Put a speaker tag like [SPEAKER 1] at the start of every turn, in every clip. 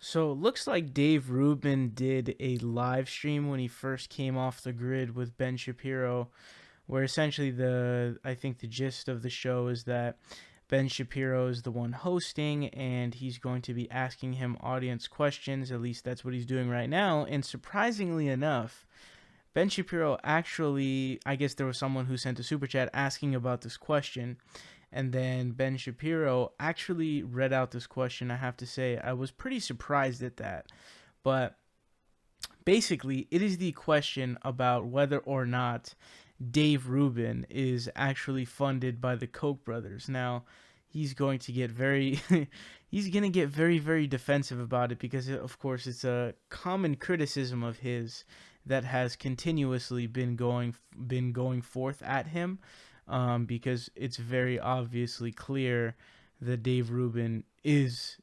[SPEAKER 1] So it looks like Dave Rubin did a live stream when he first came off the grid with Ben Shapiro, where essentially I think the gist of the show is that Ben Shapiro is the one hosting and he's going to be asking him audience questions. At least that's what he's doing right now. And surprisingly enough, Ben Shapiro actually, I guess there was someone who sent a super chat asking about this question. And then Ben Shapiro actually read out this question. I have to say, I was pretty surprised at that. But basically, it is the question about whether or not Dave Rubin is actually funded by the Koch brothers. Now, he's going to get very he's going to get very, very defensive about it because of course it's a common criticism of his that has continuously been going forth at him, because it's very obviously clear that Dave Rubin is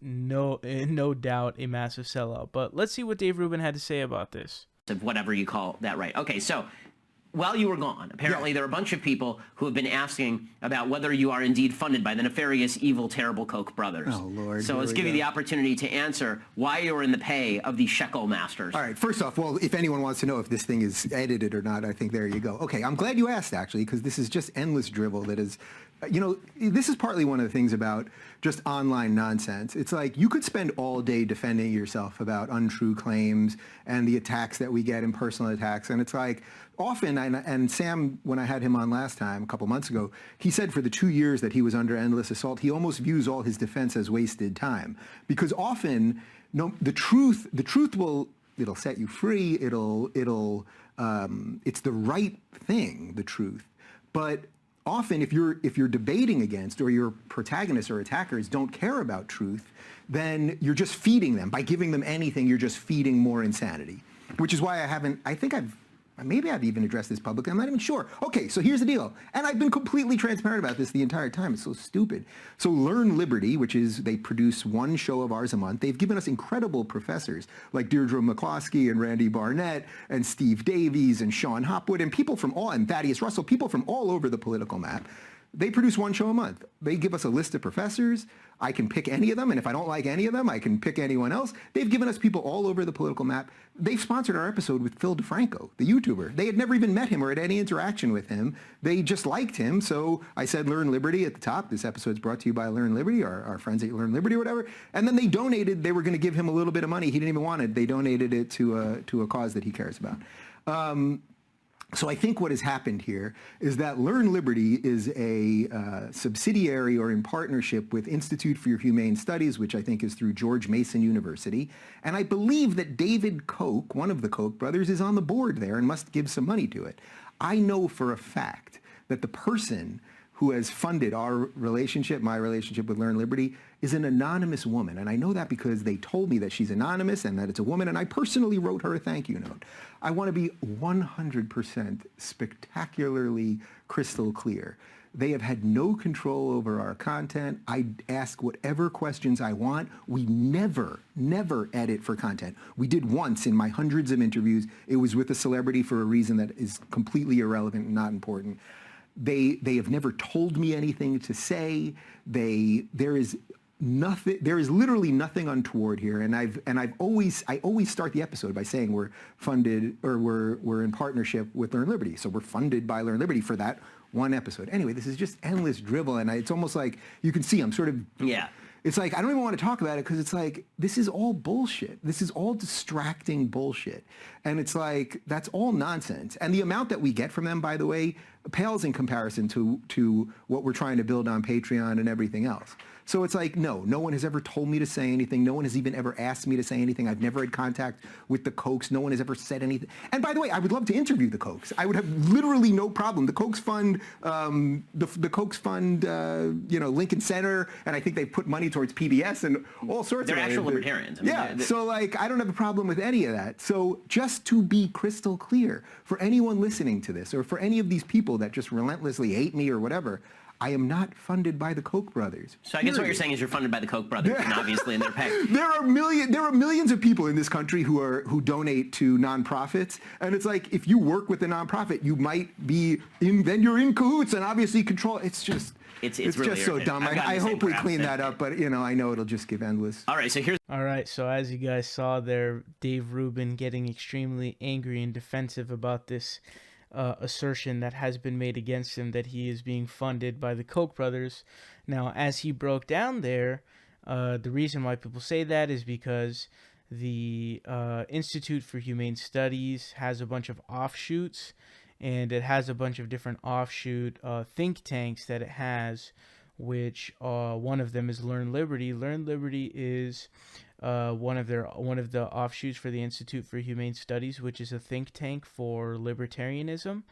[SPEAKER 1] no doubt a massive sellout. But let's see what Dave Rubin had to say about this.
[SPEAKER 2] Of whatever you call that, right? Okay, so while you were gone, apparently there are a bunch of people who have been asking about whether you are indeed funded by the nefarious, evil, terrible Koch brothers.
[SPEAKER 3] Oh, Lord.
[SPEAKER 2] So let's give you the opportunity to answer why you're in the pay of the shekel masters.
[SPEAKER 3] All right, first off, well, if anyone wants to know if this thing is edited or not, I think there you go. Okay, I'm glad you asked, actually, because this is just endless drivel that is, this is partly one of the things about just online nonsense. It's like you could spend all day defending yourself about untrue claims and the attacks that we get in personal attacks. And it's like often, and Sam, when I had him on last time, a couple months ago, he said for the 2 years that he was under endless assault, he almost views all his defense as wasted time. Because often, the truth it'll set you free, it's the right thing, the truth. But often, if you're debating against, or your protagonists or attackers don't care about truth, then you're just feeding them. By giving them anything, you're just feeding more insanity. Which is why maybe I've even addressed this publicly, I'm not even sure. Okay, so here's the deal. And I've been completely transparent about this the entire time. It's so stupid. So Learn Liberty, which is, they produce one show of ours a month. They've given us incredible professors like Deirdre McCloskey and Randy Barnett and Steve Davies and Sean Hopwood and and Thaddeus Russell, people from all over the political map. They produce one show a month. They give us a list of professors. I can pick any of them, and if I don't like any of them, I can pick anyone else. They've given us people all over the political map. They've sponsored our episode with Phil DeFranco, the YouTuber. They had never even met him or had any interaction with him. They just liked him, so I said Learn Liberty at the top. This episode's brought to you by Learn Liberty, our friends at Learn Liberty or whatever. And then they donated. They were going to give him a little bit of money. He didn't even want it. They donated it to a cause that he cares about. So I think what has happened here is that Learn Liberty is a subsidiary or in partnership with Institute for Humane Studies, which I think is through George Mason University. And I believe that David Koch, one of the Koch brothers, is on the board there and must give some money to it. I know for a fact that the person who has funded our relationship, my relationship with Learn Liberty, is an anonymous woman. And I know that because they told me that she's anonymous and that it's a woman, and I personally wrote her a thank you note. I want to be 100% spectacularly crystal clear. They have had no control over our content. I ask whatever questions I want. We never edit for content. We did once in my hundreds of interviews. It was with a celebrity for a reason that is completely irrelevant and not important. They have never told me anything to say. There is literally nothing untoward here, and I always start the episode by saying we're funded, or we're in partnership with Learn Liberty. So we're funded by Learn Liberty for that one episode. Anyway, this is just endless drivel, and it's almost like you can see I'm sort of It's like I don't even want to talk about it because it's like this is all bullshit. This is all distracting bullshit, and it's like that's all nonsense. And the amount that we get from them, by the way, pales in comparison to what we're trying to build on Patreon and everything else. So it's like, no one has ever told me to say anything. No one has even ever asked me to say anything. I've never had contact with the Kochs. No one has ever said anything. And by the way, I would love to interview the Kochs. I would have literally no problem. The Kochs fund, Lincoln Center, and I think they put money towards PBS and all sorts of.
[SPEAKER 2] They're actual libertarians. I mean,
[SPEAKER 3] so like, I don't have a problem with any of that. So just to be crystal clear, for anyone listening to this, or for any of these people that just relentlessly hate me or whatever, I am not funded by the Koch brothers.
[SPEAKER 2] So I guess what you're
[SPEAKER 3] period.
[SPEAKER 2] saying is you're funded by the Koch brothers, and obviously in their pay.
[SPEAKER 3] There are millions of people in this country who donate to nonprofits, and it's like if you work with a nonprofit, you might be then you're in cahoots and obviously control. It's
[SPEAKER 2] really
[SPEAKER 3] just so dumb. I hope we clean that up, but I know it'll just give endless.
[SPEAKER 2] All right, so here's.
[SPEAKER 1] All right, so as you guys saw there, Dave Rubin getting extremely angry and defensive about this assertion that has been made against him that he is being funded by the Koch brothers. Now, as he broke down there, the reason why people say that is because the Institute for Humane Studies has a bunch of offshoots, and it has a bunch of different offshoot think tanks that it has, which one of them is Learn Liberty. Learn Liberty is one of the offshoots for the Institute for Humane Studies, which is a think tank for libertarianism.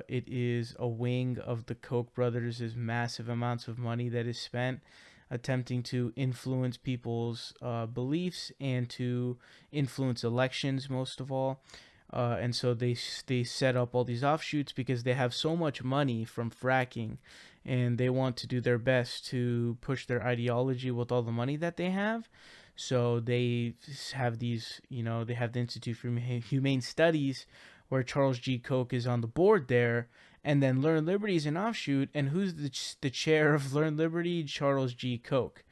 [SPEAKER 1] It is a wing of the Koch brothers. There's massive amounts of money that is spent attempting to influence people's beliefs and to influence elections, most of all. And so they set up all these offshoots because they have so much money from fracking, and they want to do their best to push their ideology with all the money that they have. So they have these, they have the Institute for Humane Studies, where Charles G. Koch is on the board there, and then Learn Liberty is an offshoot, and who's the chair of Learn Liberty? Charles G. Koch.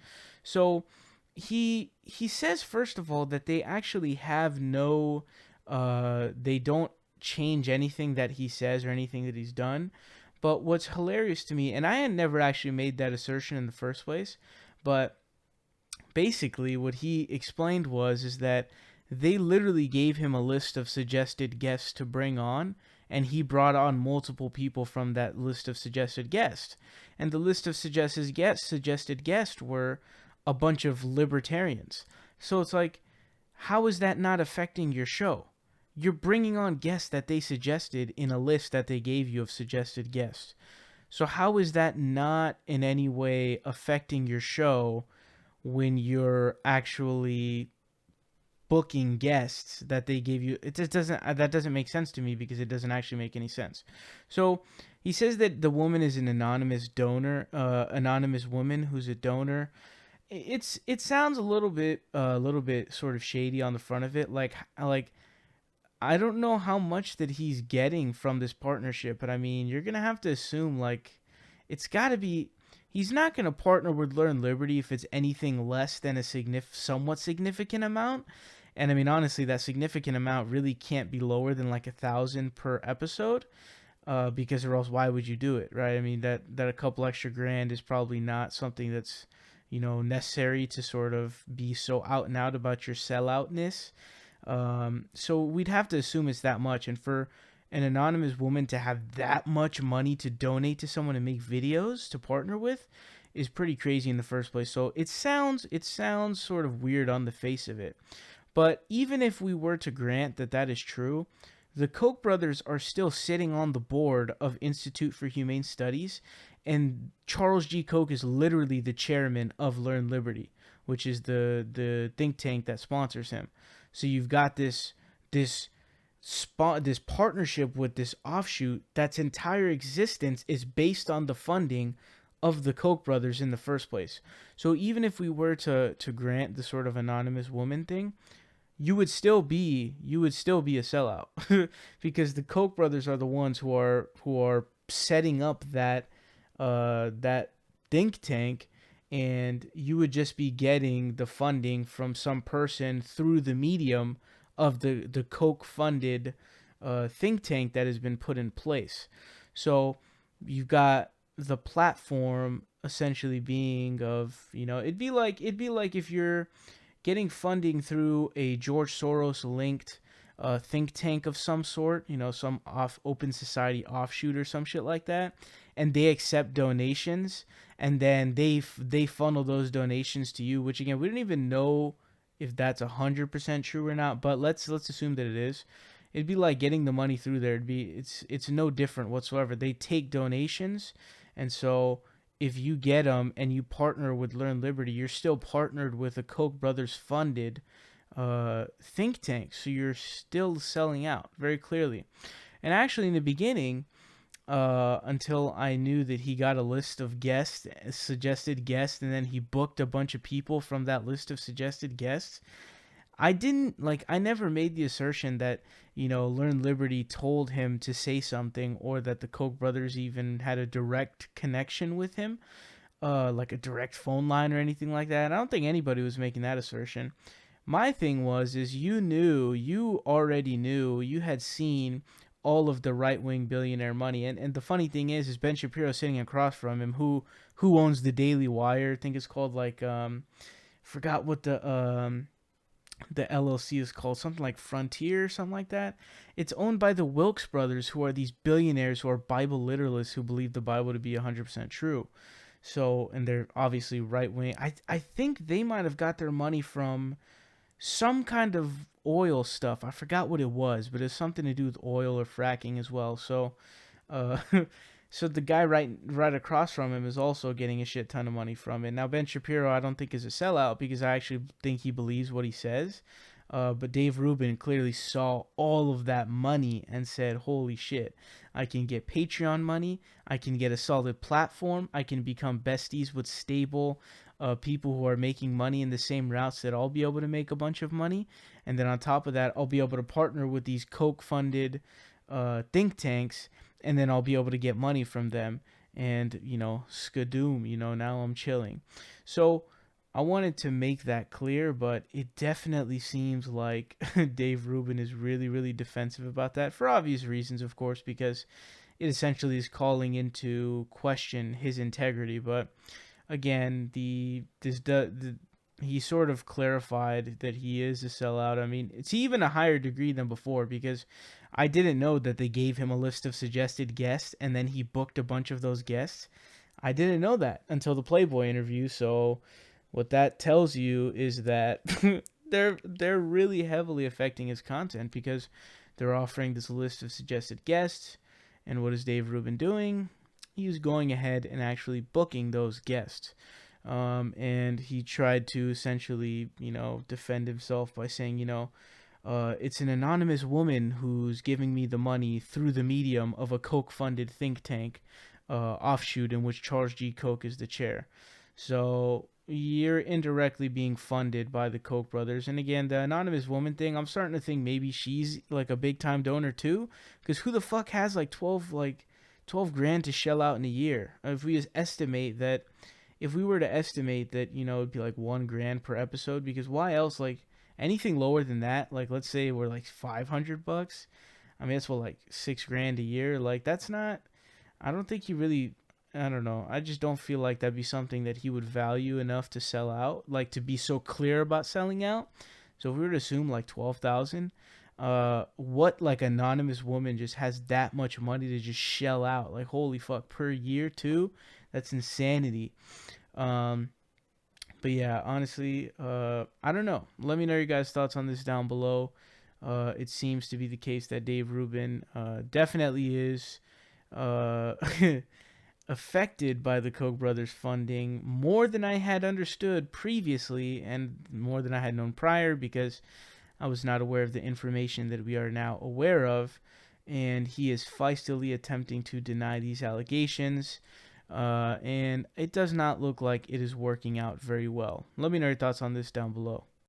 [SPEAKER 1] So he says, first of all, that they actually have no, they don't change anything that he says or anything that he's done. But what's hilarious to me, and I had never actually made that assertion in the first place, but basically what he explained is that they literally gave him a list of suggested guests to bring on, and he brought on multiple people from that list of suggested guests. And the list of suggested guests were a bunch of libertarians. So it's like, how is that not affecting your show? You're bringing on guests that they suggested in a list that they gave you of suggested guests. So how is that not in any way affecting your show when you're actually booking guests that they gave you? It just doesn't make sense to me, because it doesn't actually make any sense. So he says that the woman is an anonymous donor, anonymous woman who's a donor. It sounds a little bit sort of shady on the front of it. Like I don't know how much that he's getting from this partnership, but I mean, you're gonna have to assume it's got to be. He's not gonna partner with Learn Liberty if it's anything less than a somewhat significant amount. And I mean, honestly, that significant amount really can't be lower than like $1,000 per episode, because or else why would you do it, right? I mean, that a couple extra grand is probably not something that's necessary to sort of be so out and out about your selloutness. So we'd have to assume it's that much, and for an anonymous woman to have that much money to donate to someone to make videos to partner with is pretty crazy in the first place. So it sounds sort of weird on the face of it. But even if we were to grant that is true, the Koch brothers are still sitting on the board of Institute for Humane Studies, and Charles G. Koch is literally the chairman of Learn Liberty, which is the think tank that sponsors him. So you've got this partnership with this offshoot that's entire existence is based on the funding of the Koch brothers in the first place. So even if we were to grant the sort of anonymous woman thing, you would still be a sellout because the Koch brothers are the ones who are setting up that think tank, and you would just be getting the funding from some person through the medium of the Koch funded think tank that has been put in place. So you've got the platform essentially being of, it'd be like if you're getting funding through a George Soros linked think tank of some sort, some open society offshoot or some shit like that, and they accept donations, and then they funnel those donations to you, which again, we don't even know if that's 100% true or not, but let's assume that it is. It'd be like getting the money through there. It's no different whatsoever. They take donations, and so if you get them and you partner with Learn Liberty, you're still partnered with a Koch brothers funded think tank, so you're still selling out very clearly. And actually, in the beginning, until I knew that he got a list of guests, suggested guests, and then he booked a bunch of people from that list of suggested guests. I never made the assertion that, Learn Liberty told him to say something, or that the Koch brothers even had a direct connection with him, like a direct phone line or anything like that. I don't think anybody was making that assertion. My thing is you already knew, you had seen all of the right wing billionaire money. And the funny thing is Ben Shapiro sitting across from him, who owns the Daily Wire. I think it's called forgot what the LLC is called, something like Frontier or something like that. It's owned by the Wilkes brothers, who are these billionaires who are Bible literalists who believe the Bible to be 100% true. So, and they're obviously right wing. I think they might have got their money from some kind of oil stuff. I forgot what it was, but it's something to do with oil or fracking as well. So, uh, so the guy right across from him is also getting a shit ton of money from it. Now Ben Shapiro, I don't think is a sellout, because I actually think he believes what he says. But Dave Rubin clearly saw all of that money and said, "Holy shit! I can get Patreon money. I can get a solid platform. I can become besties with stable people who are making money in the same routes that I'll be able to make a bunch of money. And then on top of that, I'll be able to partner with these Koch-funded think tanks, and then I'll be able to get money from them. And, skadoom, now I'm chilling." So I wanted to make that clear, but it definitely seems like Dave Rubin is really, really defensive about that, for obvious reasons, of course, because it essentially is calling into question his integrity. But again, he sort of clarified that he is a sellout. I mean, it's even a higher degree than before, because I didn't know that they gave him a list of suggested guests and then he booked a bunch of those guests. I didn't know that until the Playboy interview. So what that tells you is that they're really heavily affecting his content, because they're offering this list of suggested guests. And what is Dave Rubin doing? He's going ahead and actually booking those guests. And he tried to essentially, defend himself by saying, it's an anonymous woman who's giving me the money through the medium of a Koch-funded think tank offshoot in which Charles G. Koch is the chair. So you're indirectly being funded by the Koch brothers. And again, the anonymous woman thing, I'm starting to think maybe she's like a big time donor too, because who the fuck has 12 grand to shell out in a year? If we just estimate that, if we were to estimate that, it'd be like 1 grand per episode, because why else, anything lower than that, let's say we're $500, I mean, that's what, 6 grand a year. That's not, I don't think he really, I don't know. I just don't feel like that'd be something that he would value enough to sell out, to be so clear about selling out. So if we were to assume 12,000, what anonymous woman just has that much money to just shell out? Holy fuck, per year too? That's insanity. But yeah, honestly, I don't know. Let me know your guys' thoughts on this down below. It seems to be the case that Dave Rubin definitely is affected by the Koch brothers funding more than I had understood previously, and more than I had known prior, because I was not aware of the information that we are now aware of. And he is feistily attempting to deny these allegations. And it does not look like it is working out very well. Let me know your thoughts on this down below.